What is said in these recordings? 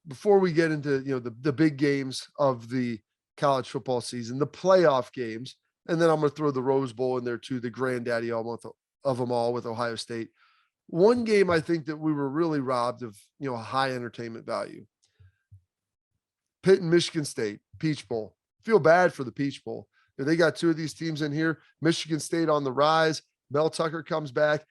Before we get into, the big games of the college football season, the playoff games, and then I'm going to throw the Rose Bowl in there too, the granddaddy almost of them all with Ohio State. One game I think that we were really robbed of, high entertainment value. Pitt and Michigan State, Peach Bowl. Feel bad for the Peach Bowl. They got two of these teams in here. Michigan State on the rise. Mel Tucker comes back,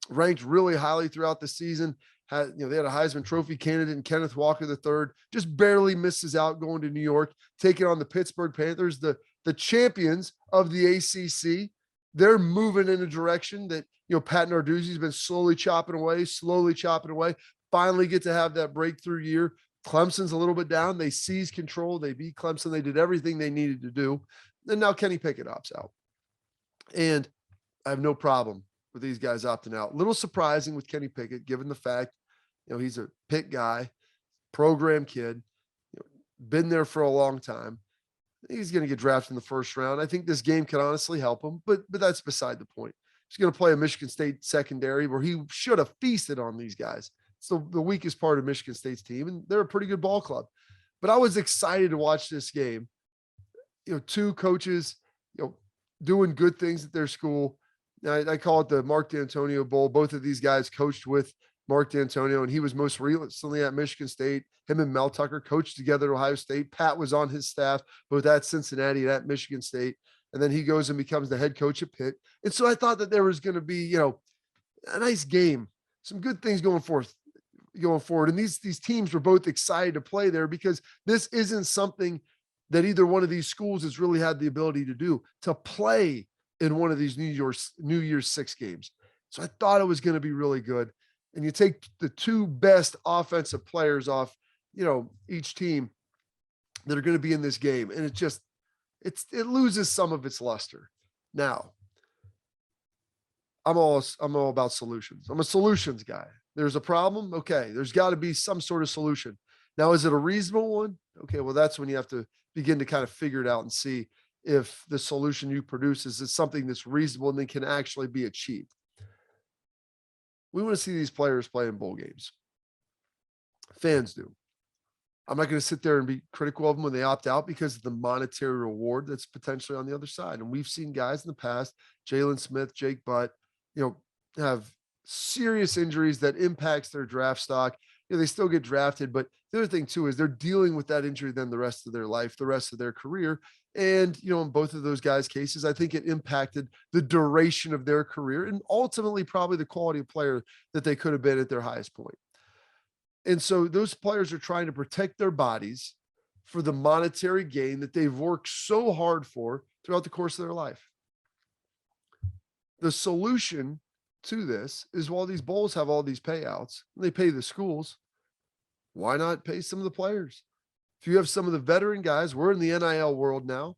ranked really highly throughout the season. They had a Heisman Trophy candidate in Kenneth Walker III, just barely misses out going to New York, taking on the Pittsburgh Panthers, the champions of the ACC. They're moving in a direction that, Pat Narduzzi's been slowly chopping away, finally get to have that breakthrough year. Clemson's a little bit down. They seized control. They beat Clemson. They did everything they needed to do. And now Kenny Pickett opts out. And I have no problem with these guys opting out. A little surprising with Kenny Pickett, given the fact, he's a Pitt guy, program kid, been there for a long time. He's going to get drafted in the first round. I think this game could honestly help him, but that's beside the point. He's going to play a Michigan State secondary where he should have feasted on these guys. It's the weakest part of Michigan State's team, and they're a pretty good ball club. But I was excited to watch this game. Two coaches, doing good things at their school. I call it the Mark D'Antonio Bowl. Both of these guys coached with Mark D'Antonio, and he was most recently at Michigan State. Him and Mel Tucker coached together at Ohio State. Pat was on his staff, both at Cincinnati and at Michigan State. And then he goes and becomes the head coach at Pitt. And so I thought that there was going to be, a nice game, some good things going forward. And these teams were both excited to play there because this isn't something that either one of these schools has really had the ability to do, to play in one of these New Year's 6 games. So I thought it was going to be really good. And you take the two best offensive players off, each team that are going to be in this game. And it loses some of its luster. Now, I'm all about solutions. I'm a solutions guy. There's a problem. Okay. There's got to be some sort of solution. Now, is it a reasonable one? Okay. Well, that's when you have to begin to kind of figure it out and see if the solution you produce is something that's reasonable and then can actually be achieved. We want to see these players play in bowl games. Fans do. I'm not going to sit there and be critical of them when they opt out because of the monetary reward that's potentially on the other side. And we've seen guys in the past, Jalen Smith, Jake Butt, have serious injuries that impacts their draft stock. They still get drafted, but the other thing too is they're dealing with that injury then the rest of their life, the rest of their career. And, in both of those guys' cases, I think it impacted the duration of their career and ultimately probably the quality of player that they could have been at their highest point. And so those players are trying to protect their bodies for the monetary gain that they've worked so hard for throughout the course of their life. The solution to this is while these bowls have all these payouts, and they pay the schools, why not pay some of the players? If you have some of the veteran guys, we're in the NIL world now,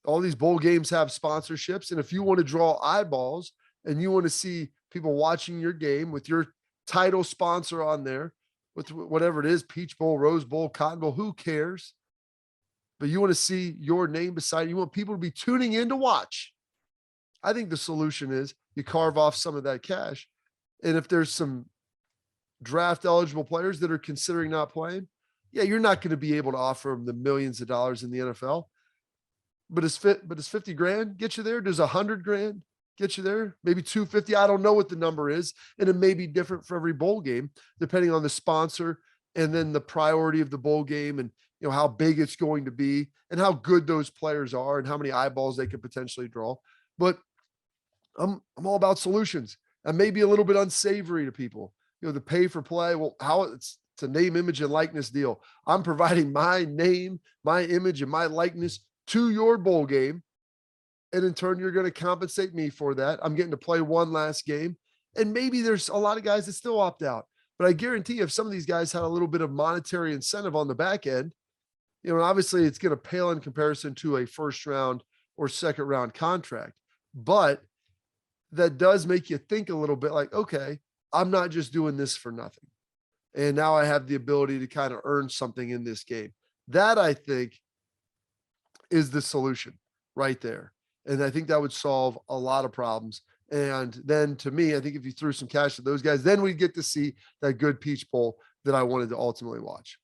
all these bowl games have sponsorships. And if you want to draw eyeballs and you want to see people watching your game with your title sponsor on there, with whatever it is, Peach Bowl, Rose Bowl, Cotton Bowl, who cares? But you want to see your name beside it. You want people to be tuning in to watch. I think the solution is you carve off some of that cash. And if there's some draft eligible players that are considering not playing, yeah, you're not going to be able to offer them the millions of dollars in the NFL. But it's 50 grand get you there? Does 100 grand get you there? Maybe 250. I don't know what the number is. And it may be different for every bowl game, depending on the sponsor and then the priority of the bowl game and how big it's going to be and how good those players are and how many eyeballs they could potentially draw. But I'm all about solutions. And maybe a little bit unsavory to people. The pay for play. Well, how it's a name, image, and likeness deal. I'm providing my name, my image, and my likeness to your bowl game. And in turn, you're going to compensate me for that. I'm getting to play one last game. And maybe there's a lot of guys that still opt out. But I guarantee if some of these guys had a little bit of monetary incentive on the back end, obviously it's going to pale in comparison to a first round or second round contract. But that does make you think a little bit like, okay, I'm not just doing this for nothing. And now I have the ability to kind of earn something in this game. That, I think, is the solution right there. And I think that would solve a lot of problems. And then to me, I think if you threw some cash at those guys, then we get to see that good Peach Bowl that I wanted to ultimately watch.